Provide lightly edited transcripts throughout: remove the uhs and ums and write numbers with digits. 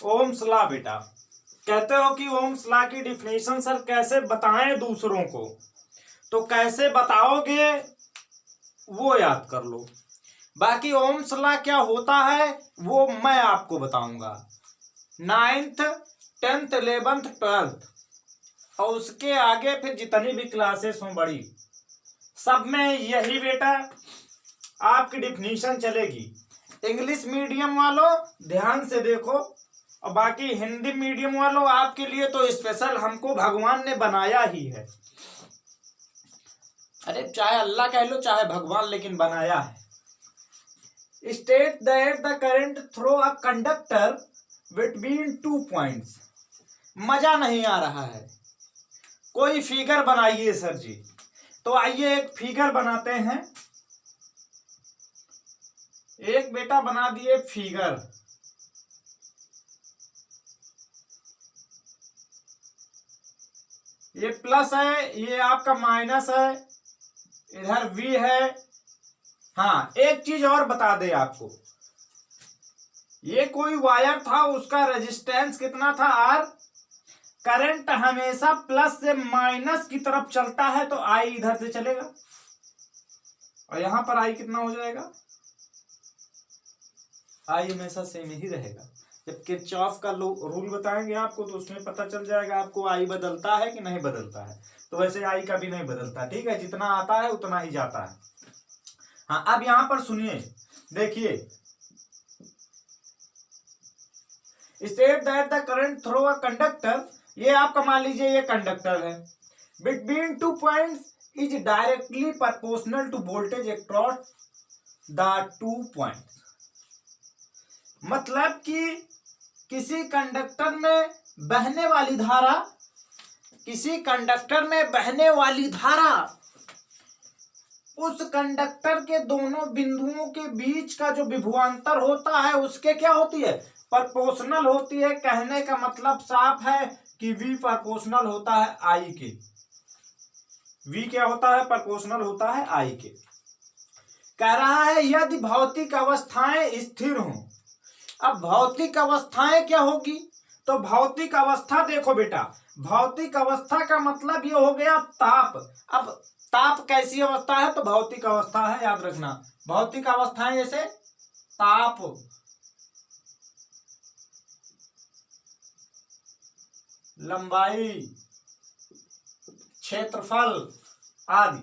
Ohm's law बेटा, कहते हो कि ओम्स लॉ की डिफिनेशन सर कैसे बताएं दूसरों को, तो कैसे बताओगे वो याद कर लो। बाकी ओम्स लॉ क्या होता है वो मैं आपको बताऊंगा 9th 10th 11th 12th और उसके आगे फिर जितनी भी क्लासेस हों बड़ी, सब में यही बेटा आपकी डिफिनीशन चलेगी। इंग्लिश मीडियम वालों ध्यान से देखो, और बाकी हिंदी मीडियम वालों आपके लिए तो स्पेशल हमको भगवान ने बनाया ही है। अरे चाहे अल्लाह कह लो चाहे भगवान, लेकिन बनाया है। State that the current throw a conductor between 2 points. मजा नहीं आ रहा है, कोई फिगर बनाइए सर जी। तो आइए एक फिगर बनाते हैं। एक बेटा बना दिए फिगर, ये प्लस है, ये आपका माइनस है, इधर V है। हाँ एक चीज और बता दे आपको, ये कोई वायर था, उसका रेजिस्टेंस कितना था R। करंट हमेशा प्लस से माइनस की तरफ चलता है तो I इधर से चलेगा, और यहां पर I कितना हो जाएगा, I हमेशा सेम ही रहेगा। जब किरचॉफ का रूल बताएंगे आपको तो उसमें पता चल जाएगा आपको I बदलता है कि नहीं बदलता है। तो वैसे I का भी नहीं बदलता, ठीक है, जितना आता है उतना ही जाता है। हाँ अब यहां पर सुनिए, देखिए, state that the current through a conductor, ये आपका मान लीजिए ये कंडक्टर है, between 2 points is directly proportional to voltage across the 2 points. मतलब कि किसी कंडक्टर में बहने वाली धारा, किसी कंडक्टर में बहने वाली धारा उस कंडक्टर के दोनों बिंदुओं के बीच का जो विभवांतर होता है उसके क्या होती है, प्रोपोर्शनल होती है। कहने का मतलब साफ है कि V प्रोपोर्शनल होता है I के। V क्या होता है, प्रोपोर्शनल होता है I के। कह रहा है यदि भौतिक अवस्थाएं स्थिर हों। अब भौतिक अवस्थाएं क्या होगी, तो भौतिक अवस्था देखो बेटा, भौतिक अवस्था का मतलब ये हो गया ताप। अब ताप कैसी अवस्था है, तो भौतिक अवस्था है, याद रखना। भौतिक अवस्थाएं जैसे ताप, लंबाई, क्षेत्रफल आदि।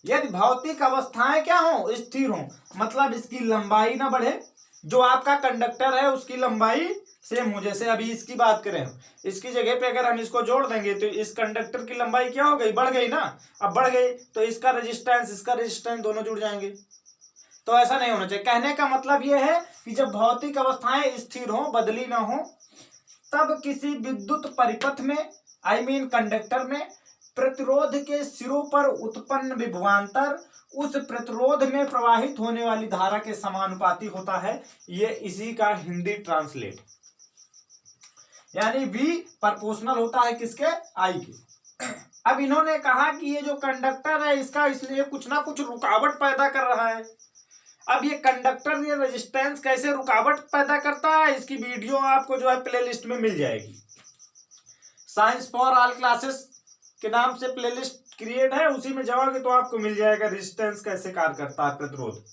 यदि भौतिक अवस्थाएं क्या हो, स्थिर हो, मतलब इसकी लंबाई ना बढ़े, जो आपका कंडक्टर है उसकी लंबाई सेम हो। जैसे अभी इसकी बात करें, इसकी जगह पे अगर हम इसको जोड़ देंगे तो इस कंडक्टर की लंबाई क्या हो गई, बढ़ गई ना। अब बढ़ गई तो इसका रेजिस्टेंस दोनों जुड़ जाएंगे। तो ऐसा नहीं होना चाहिए। कहने का मतलब यह है कि जब भौतिक अवस्थाएं स्थिर हो, बदली ना हो, तब किसी विद्युत परिपथ में कंडक्टर में प्रतिरोध के सिरों पर उत्पन्न विभवांतर उस प्रतिरोध में प्रवाहित होने वाली धारा के समानुपाती होता है। ये इसी का हिंदी ट्रांसलेट, यानी V प्रोपोर्शनल होता है किसके, I के। अब इन्होंने कहा कि ये जो कंडक्टर है इसका इसलिए कुछ ना कुछ रुकावट पैदा कर रहा है। अब ये कंडक्टर, ये रेजिस्टेंस कैसे रुकावट पैदा करता है, इसकी वीडियो आपको जो है प्लेलिस्ट में मिल जाएगी। साइंस फॉर ऑल क्लासेस के नाम से प्लेलिस्ट क्रिएट है, उसी में जाओगे तो आपको मिल जाएगा रेजिस्टेंस कैसे कार्य करता है, प्रतिरोध।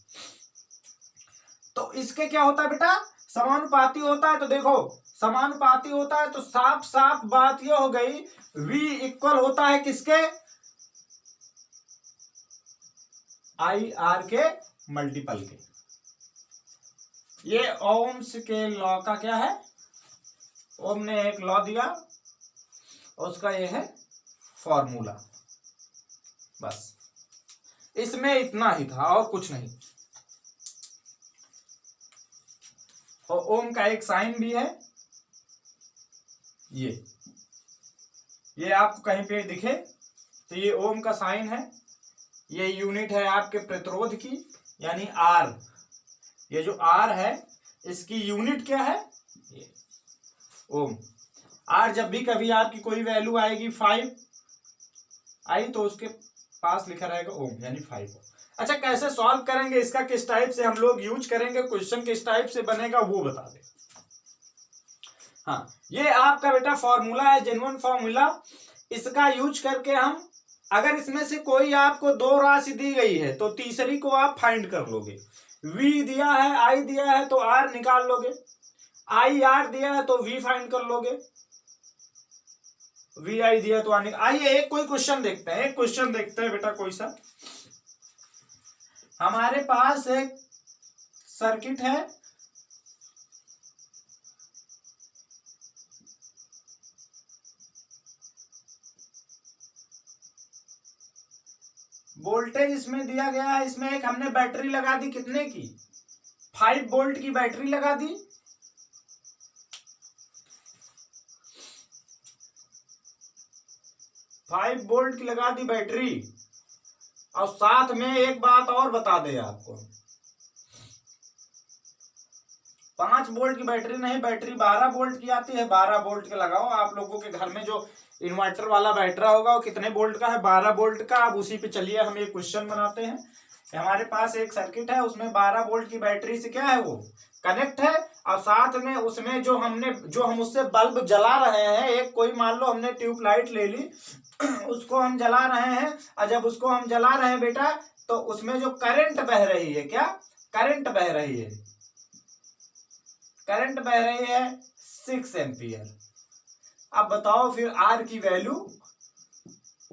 तो इसके क्या होता है बेटा, समानुपाती होता है। तो देखो समानुपाती होता है तो साफ साफ बात यह हो गई, V इक्वल होता है किसके, IR के मल्टीपल के। ये ओम्स के लॉ का क्या है, ओम ने एक लॉ दिया, उसका ये है फॉर्मूला। बस इसमें इतना ही था और कुछ नहीं। और ओम का एक साइन भी है, ये आपको कहीं पे दिखे तो ये ओम का साइन है। ये यूनिट है आपके प्रतिरोध की, यानी R। ये जो R है इसकी यूनिट क्या है, ये ओम। R जब भी कभी आपकी कोई वैल्यू आएगी 5 आई तो उसके पास लिखा रहेगा ओम, यानी 5। अच्छा कैसे सॉल्व करेंगे इसका, किस टाइप से हम लोग यूज करेंगे, क्वेश्चन किस टाइप से बनेगा वो बता दे। हाँ, ये आपका बेटा फॉर्मूला है, जेन्युइन फॉर्मूला। इसका यूज करके हम, अगर इसमें से कोई आपको दो राशि दी गई है तो तीसरी को आप फाइंड कर लोगे। v दिया है, i दिया है तो r निकाल लोगे, i r दिया है तो v फाइंड कर लोगे, vi दिया है तो r निकाल। आइए एक कोई क्वेश्चन देखते हैं, एक क्वेश्चन देखते हैं बेटा कोई सा। हमारे पास एक सर्किट है, वोल्टेज इसमें दिया गया है, इसमें एक हमने बैटरी लगा दी, कितने की, 5 वोल्ट की बैटरी लगा दी। फाइव वोल्ट की लगा दी बैटरी, और साथ में एक बात और बता दे आपको, 5 वोल्ट की बैटरी नहीं, बैटरी 12 वोल्ट की आती है, 12 वोल्ट के लगाओ। आप लोगों के घर में जो इन्वर्टर वाला बैटरा होगा वो कितने वोल्ट का है, 12 वोल्ट का। अब उसी पे चलिए हम एक क्वेश्चन बनाते हैं। हमारे पास एक सर्किट है, उसमें 12 वोल्ट की बैटरी से क्या है वो कनेक्ट है, और साथ में उसमें जो हम उससे बल्ब जला रहे हैं, एक कोई मान लो हमने ट्यूबलाइट ले ली उसको हम जला रहे हैं, और जब उसको हम जला रहे हैं बेटा तो उसमें जो करंट बह रही है, क्या करंट बह रही है, करंट बह रही है 6 एम्पियर। अब बताओ फिर आर की वैल्यू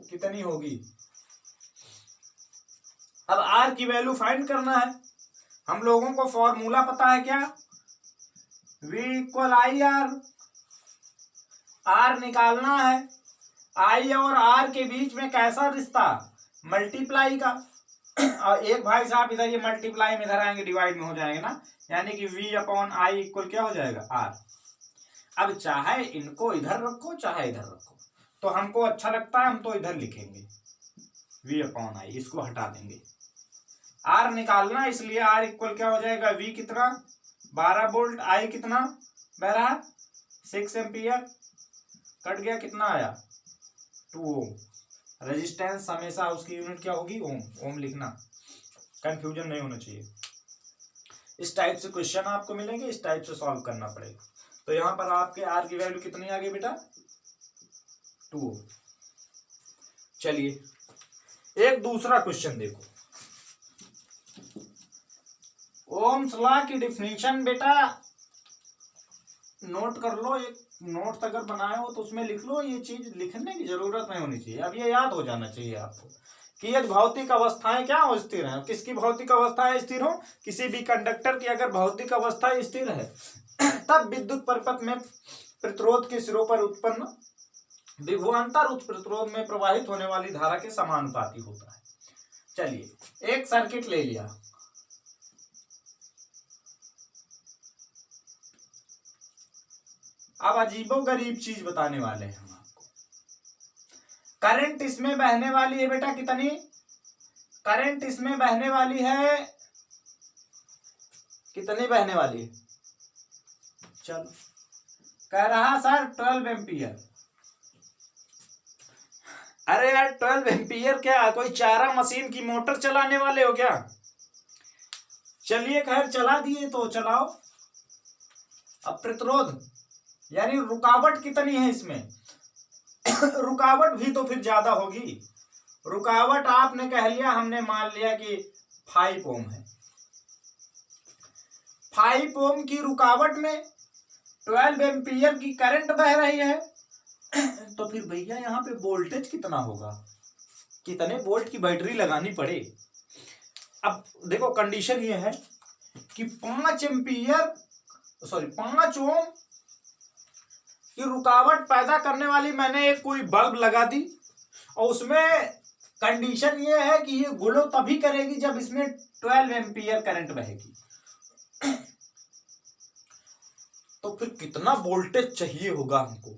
कितनी होगी। अब आर की वैल्यू फाइंड करना है। हम लोगों को फॉर्मूला पता है क्या, V equal I R, R निकालना है। आई और आर के बीच में कैसा रिश्ता, मल्टीप्लाई का। और एक भाई साहब इधर ये मल्टीप्लाई में इधर आएंगे डिवाइड में हो जाएंगे ना, यानी कि V अपॉन आई इक्वल क्या हो जाएगा, आर। अब चाहे इनको इधर रखो चाहे इधर रखो, तो हमको अच्छा लगता है हम तो इधर लिखेंगे V अपॉन आई, इसको हटा देंगे। आर निकालना, इसलिए आर इक्वल क्या हो जाएगा, V कितना 12 वोल्ट, आई कितना बह रहा 6 एम्पियर, कट गया कितना आया 2 ओम। रेजिस्टेंस हमेशा उसकी यूनिट क्या होगी, ओम, ओम लिखना, कंफ्यूजन नहीं होना चाहिए। इस टाइप से क्वेश्चन आपको मिलेंगे, इस टाइप से सॉल्व करना पड़ेगा। तो यहां पर आपके आर की वैल्यू कितनी आ गई बेटा, 2 ओम। चलिए एक दूसरा क्वेश्चन देखो। ओम्स लॉ की डिफिनीशन बेटा नोट कर लो, एक नोट्स अगर बनाए हो तो उसमें लिख लो, ये चीज लिखने की जरूरत नहीं होनी चाहिए, अब ये याद हो जाना चाहिए आपको कि यदि भौतिक अवस्थाएं क्या हो, स्थिर है। किसकी भौतिक अवस्थाएं स्थिर हो, किसी भी कंडक्टर की अगर भौतिक अवस्था स्थिर है तब विद्युत परिपथ में प्रतिरोध के सिरों पर उत्पन्न विभवांतर उच्च प्रतिरोध में प्रवाहित होने वाली धारा के समानुपाती होता है। चलिए एक सर्किट ले लिया, अब अजीबो गरीब चीज बताने वाले हैं हम आपको। करंट इसमें बहने वाली है बेटा कितनी, करंट इसमें बहने वाली है कितनी बहने वाली है, चलो कह रहा सर 12 एम्पियर। अरे यार 12 एम्पियर क्या कोई चारा मशीन की मोटर चलाने वाले हो क्या। चलिए खैर चला दिए तो चलाओ। अब प्रतिरोध यानी रुकावट कितनी है इसमें रुकावट भी तो फिर ज्यादा होगी। रुकावट आपने कह लिया, हमने मान लिया कि 5 ओम है। 5 ओम की रुकावट में 12 एम्पियर की करंट बह रही है तो फिर भैया यहाँ पे वोल्टेज कितना होगा, कितने वोल्ट की बैटरी लगानी पड़े। अब देखो कंडीशन ये है कि 5 ओम की रुकावट पैदा करने वाली मैंने एक कोई बल्ब लगा दी, और उसमें कंडीशन ये है कि ये ग्लो तभी करेगी जब इसमें 12 एम्पियर करंट बहेगी। तो फिर कितना वोल्टेज चाहिए होगा हमको,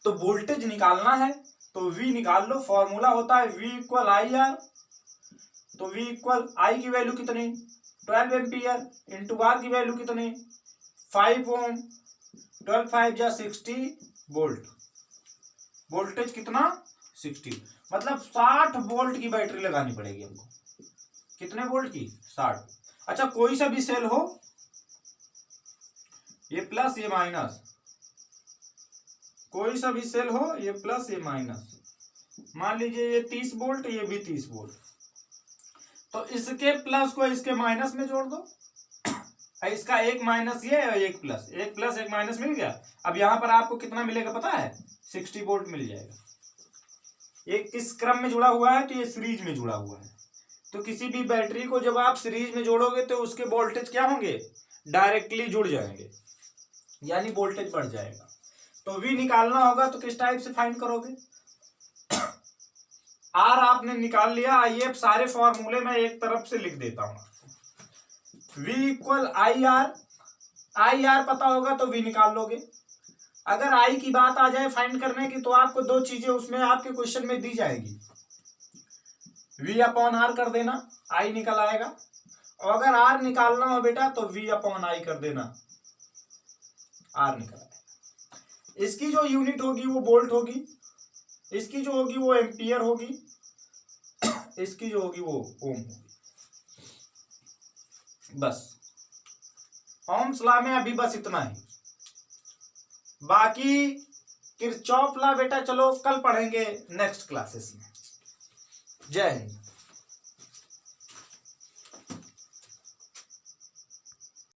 तो वोल्टेज निकालना है तो V निकाल लो। फॉर्मूला होता है V इक्वल आई आर, तो V इक्वल आई की वैल्यू कितनी 12 एम्पियर इंटू आर की वैल्यू कितनी 5 ओम, 12 5 जा 60 वोल्ट। वोल्टेज कितना 60, मतलब 60 वोल्ट की बैटरी लगानी पड़ेगी हमको। कितने वोल्ट की 60। अच्छा कोई सा भी सेल हो, ये प्लस ये माइनस, कोई सा भी सेल हो, ये प्लस ये माइनस, मान लीजिए ये 30 वोल्ट, ये भी 30 वोल्ट, तो इसके प्लस को इसके माइनस में जोड़ दो, इसका एक माइनस ये और एक प्लस एक माइनस मिल गया। अब यहां पर आपको कितना मिलेगा पता है, 60 वोल्ट मिल जाएगा। ये किस क्रम में जुड़ा हुआ है, तो ये सीरीज में जुड़ा हुआ है। तो किसी भी बैटरी को जब आप सीरीज में जोड़ोगे तो उसके वोल्टेज क्या होंगे, डायरेक्टली जुड़ जाएंगे, यानी वोल्टेज बढ़ जाएगा। तो V निकालना होगा तो किस टाइप से फाइंड करोगे, R आपने निकाल लिया। आइए अब सारे फॉर्मूले मैं एक तरफ से लिख देता हूं। V इक्वल आई आर पता होगा तो V निकाल लोगे। अगर I की बात आ जाए फाइंड करने की तो आपको दो चीजें उसमें आपके क्वेश्चन में दी जाएगी, V अपॉन R कर देना, I निकल आएगा, और अगर R निकालना हो बेटा तो V अपॉन I कर देना, R निकल आएगा। इसकी जो यूनिट होगी वो वोल्ट होगी, इसकी जो होगी वो एम्पियर होगी, इसकी जो होगी वो ओम होगी। बस ओम्स लॉ में अभी बस इतना ही, बाकी किरचॉफ लॉ बेटा चलो कल पढ़ेंगे नेक्स्ट क्लासेस में। जय हिंद।